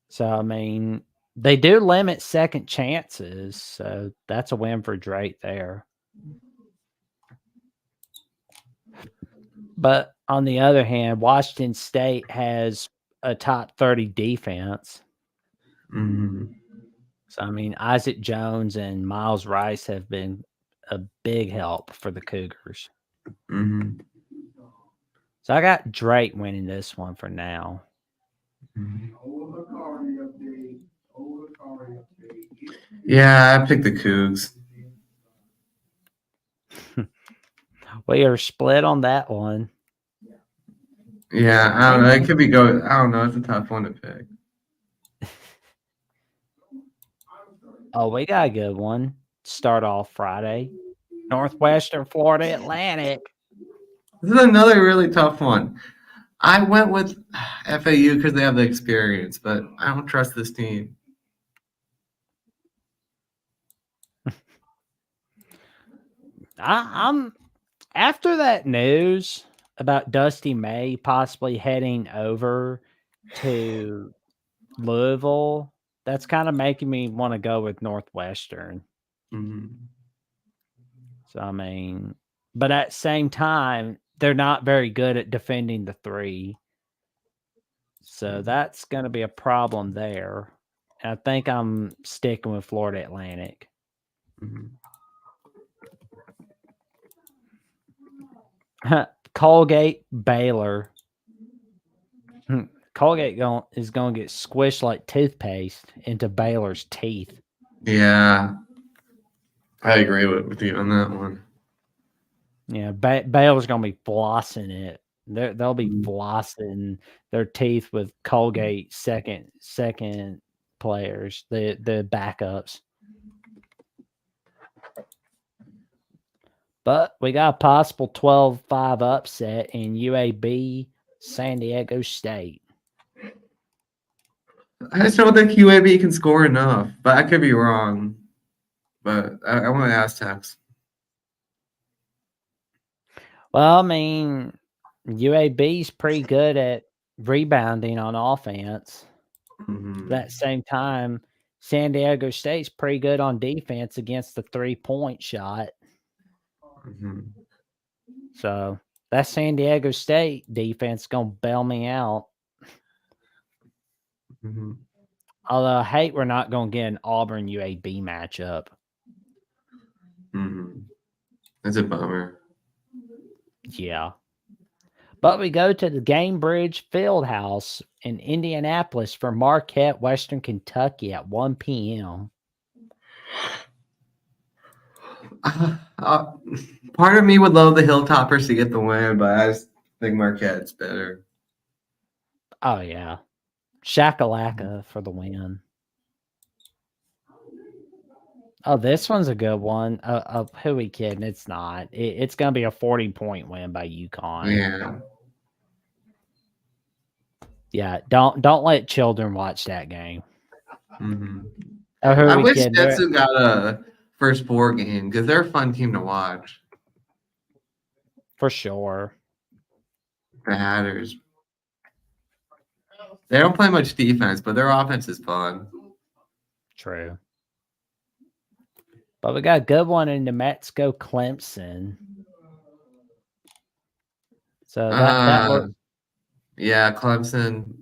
So I mean, they do limit second chances, so that's a win for Drake there. But on the other hand, Washington State has a top 30 defense. Mm-hmm. So I mean, Isaac Jones and Miles Rice have been a big help for the Cougars. Mm-hmm. So I got Drake winning this one for now. Yeah, I picked the Cougs. We are split on that one. Yeah, I don't know. It could be go. I don't know. It's a tough one to pick. Oh, we got a good one. Start off Friday. Northwestern Florida Atlantic. This is another really tough one. I went with FAU because they have the experience, but I don't trust this team. I'm after that news about Dusty May possibly heading over to Louisville. That's kind of making me want to go with Northwestern. Mm-hmm. So I mean, but at the same time, they're not very good at defending the three. So that's going to be a problem there. I think I'm sticking with Florida Atlantic. Mm-hmm. Colgate Baylor. Colgate is going to get squished like toothpaste into Baylor's teeth. Yeah, I agree with you on that one. Yeah, Baylor's going to be flossing it. They'll be flossing their teeth with Colgate second players, the backups. But we got a possible 12-5 upset in UAB San Diego State. I just don't think UAB can score enough, but I could be wrong. But I want to ask Tex. Well, I mean, UAB's pretty good at rebounding on offense. Mm-hmm. But at the same time, San Diego State's pretty good on defense against the 3-point shot. Mm-hmm. So that San Diego State defense gonna bail me out. Mm-hmm. Although I hate we're not gonna get an Auburn UAB matchup. Mm-hmm. That's a bummer. Yeah. But we go to the Gamebridge Fieldhouse in Indianapolis for Marquette, Western Kentucky at 1 p.m. Part of me would love the Hilltoppers to get the win, but I just think Marquette's better. Oh, yeah. Shakalaka for the win. Oh, this one's a good one. Who we kidding? It's not. It's going to be a 40-point win by UConn. Yeah. Yeah, don't let children watch that game. Mm-hmm. Oh, who I we wish kidding? Stetson got a first four game because they're a fun team to watch. For sure. The Hatters. They don't play much defense, but their offense is fun. True. But we got a good one in New Mexico, Clemson. So that was yeah, Clemson.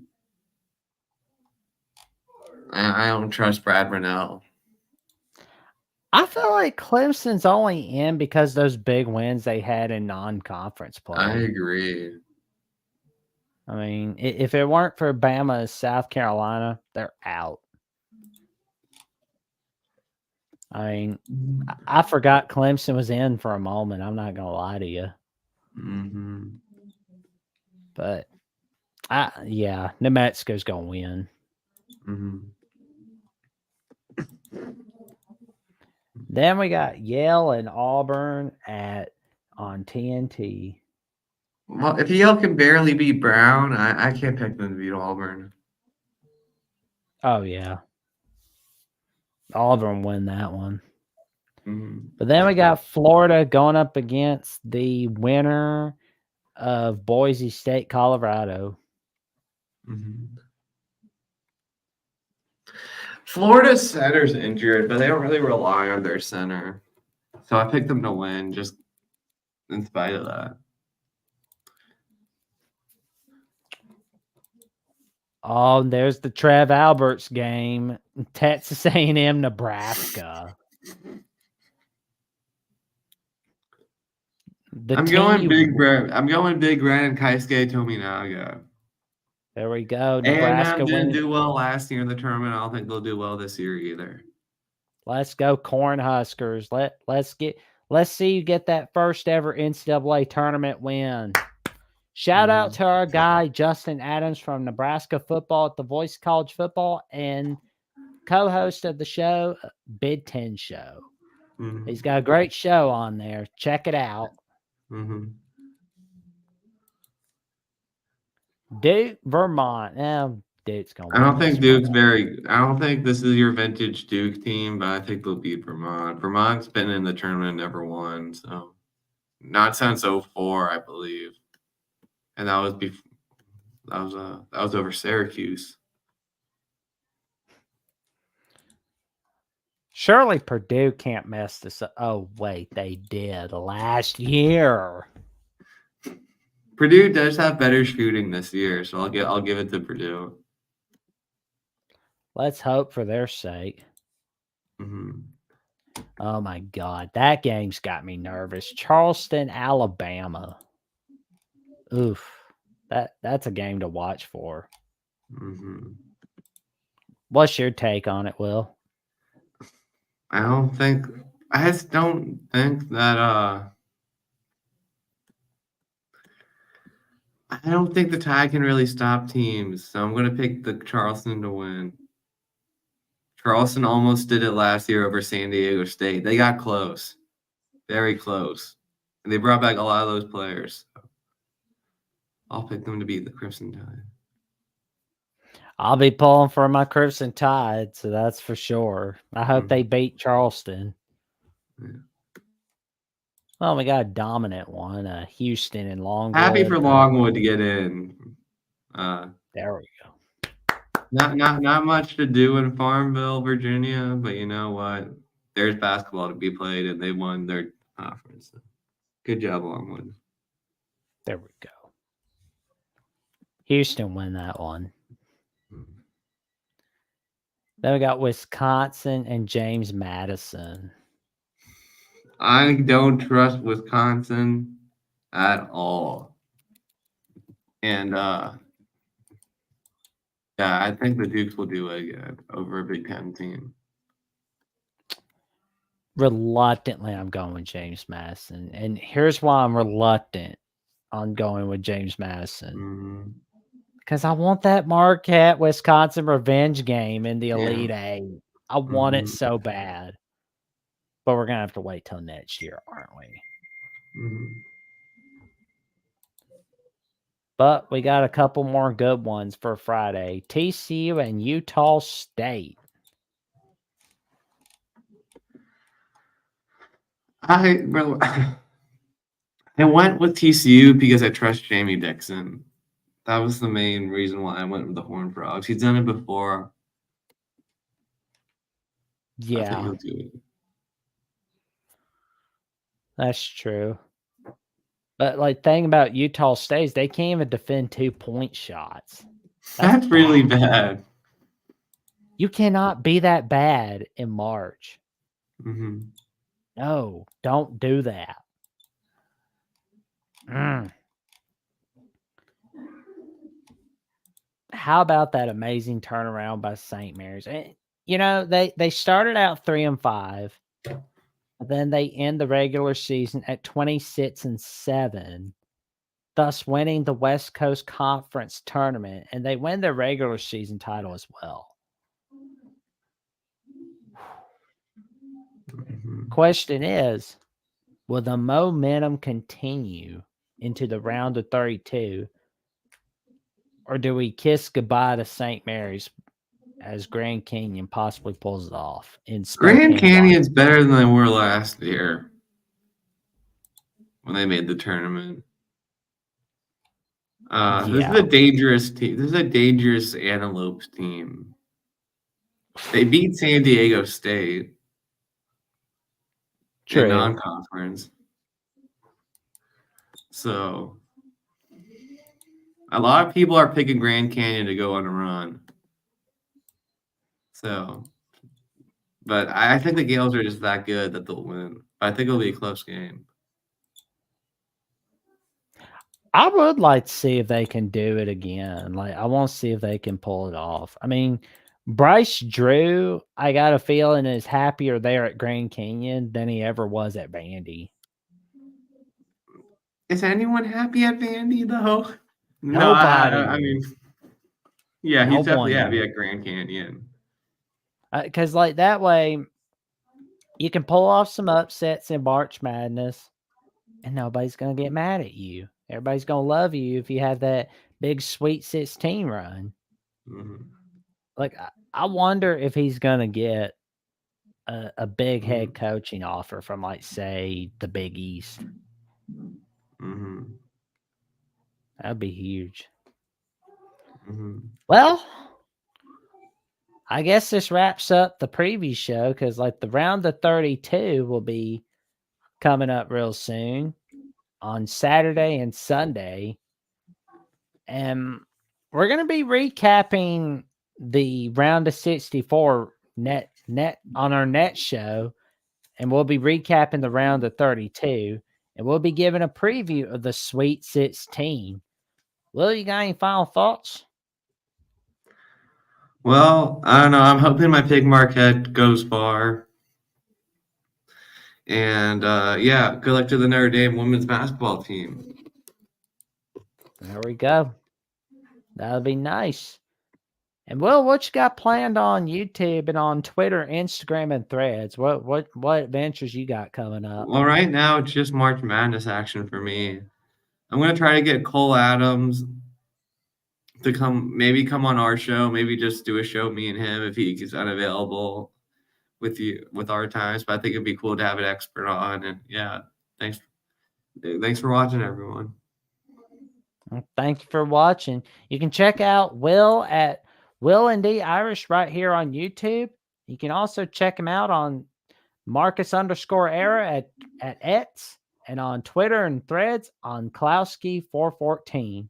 I don't trust Brad Rennell. I feel like Clemson's only in because those big wins they had in non-conference play. I agree. I mean, if it weren't for Bama, South Carolina, they're out. I mean, I forgot Clemson was in for a moment. I'm not gonna lie to you. Mm-hmm. But yeah, New Mexico's gonna win. Mm-hmm. Then we got Yale and Auburn on TNT. Well, if Yale can barely beat Brown, I can't pick them to beat Auburn. Oh yeah, Auburn win that one. Mm-hmm. But then we got Florida going up against the winner of Boise State, Colorado. Mm-hmm. Florida's center's injured, but they don't really rely on their center. So I picked them to win just in spite of that. Oh, there's the Trev Alberts game, Texas A&M, Nebraska. I'm going Big Red and Keisuke Tominaga. There we go. Nebraska didn't do well last year in the tournament. I don't think they'll do well this year either. Let's go Cornhuskers. Let's see you get that first ever NCAA tournament win. Shout out to our guy Justin Adams from Nebraska Football at the Voice of College Football and co-host of the show, Big Ten Show. Mm-hmm. He's got a great show on there. Check it out. Mm-hmm. Duke, Vermont. Duke's gonna I don't think Duke's I don't think this is your vintage Duke team, but I think they'll beat Vermont. Vermont's been in the tournament and never won, so not since 2004, I believe. And that was over Syracuse. Surely Purdue can't mess this up. Oh wait, they did last year. Purdue does have better shooting this year, so I'll give it to Purdue. Let's hope for their sake. Mm-hmm. Oh my God, that game's got me nervous. Charleston, Alabama. Oof, that's a game to watch for. Mm-hmm. What's your take on it, Will? I just don't think that I don't think the Tide can really stop teams, so I'm going to pick the Charleston to win. Charleston almost did it last year over San Diego State. They got close, very close, and they brought back a lot of those players. So I'll pick them to beat the Crimson Tide. I'll be pulling for my Crimson Tide, so that's for sure. I hope they beat Charleston. Yeah. Well, we got a dominant one, Houston and Longwood. Happy for Longwood to get in. There we go. Not much to do in Farmville, Virginia, but you know what? There's basketball to be played, and they won their conference. Good job, Longwood. There we go. Houston win that one. Then we got Wisconsin and James Madison. I don't trust Wisconsin at all. And yeah, I think the Dukes will do it again over a Big Ten team. Reluctantly, I'm going with James Madison. And here's why I'm reluctant on going with James Madison. Mm-hmm. Because I want that Marquette Wisconsin revenge game in the Yeah. Elite Eight. I want it Mm-hmm. so bad. But we're going to have to wait till next year, aren't we? Mm-hmm. But we got a couple more good ones for Friday. TCU and Utah State. Well, I went with TCU because I trust Jamie Dixon. That was the main reason why I went with the Horned Frogs. He's done it before. I think Yeah, he'll do it. that's true. But like thing about Utah State is they can't even defend 2-point shots. That's That's really bad. bad. You cannot be that bad in March. Mm-hmm. No, don't do that. Mm. How about that amazing turnaround by St. Mary's? You know, they started out 3-5. Then they end the regular season at 26-7, thus winning the West Coast Conference tournament, and they win their regular season title as well. Mm-hmm. Question is, will the momentum continue into the round of 32, or do we kiss goodbye to St. Mary's as Grand Canyon possibly pulls it off in Grand Spokane, Canyon's Washington? better than they were last year when they made the tournament. This is a Yeah, dangerous team. This is a dangerous Antelopes team. They beat San Diego State in true. non-conference. So a lot of people are picking Grand Canyon to go on a run. So, but I think the Gales are just that good that they'll win. I think it'll be a close game. I would like to see if they can do it again. Like, I want to see if they can pull it off. I mean, Bryce Drew, I got a feeling is happier there at Grand Canyon than he ever was at Vandy. Is anyone happy at Vandy though? No, Nobody I mean, is. yeah, No he's one definitely happy is. at Grand Canyon. Because, like, that way you can pull off some upsets in March Madness and nobody's going to get mad at you. Everybody's going to love you if you have that big Sweet 16 run. Mm-hmm. Like, I wonder if he's going to get a big Mm-hmm. head coaching offer from, like, say, the Big East. Mm-hmm. That'd be huge. Mm-hmm. Well, I guess this wraps up the preview show because, like, the round of 32 will be coming up real soon on Saturday and Sunday. And we're going to be recapping the round of 64 net on our net show. And we'll be recapping the round of 32. And we'll be giving a preview of the Sweet 16. Will, you got any final thoughts? Well, I don't know. I'm hoping my pig Marquette goes far. And yeah, good luck to the Notre Dame women's basketball team. There we go. That'll be nice. And Will, what you got planned on YouTube and on Twitter, Instagram, and Threads? What adventures you got coming up? Well, right now it's just March Madness action for me. I'm gonna try to get Cole Adams to come on our show, maybe just do a show me and him if he's unavailable with our times. But I think it'd be cool to have an expert on. And yeah, thanks for watching, everyone. Well, thank you for watching. You can check out Will at Will and D Irish right here on YouTube. You can also check him out on Marcus_era at X and on Twitter and Threads on Klowski414.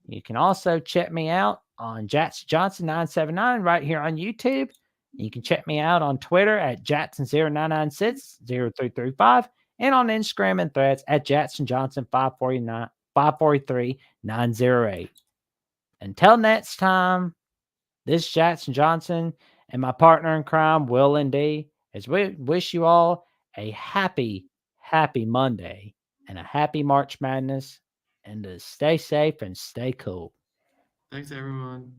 You can also check me out on JacksJohnson979 right here on YouTube. You can check me out on Twitter at Jackson09960335 and on Instagram and Threads at JacksonJohnson549 543-908. Until next time, this Jackson Johnson and my partner in crime, Will and D, as we wish you all a happy Monday and a happy March Madness, and to stay safe and stay cool. Thanks, everyone.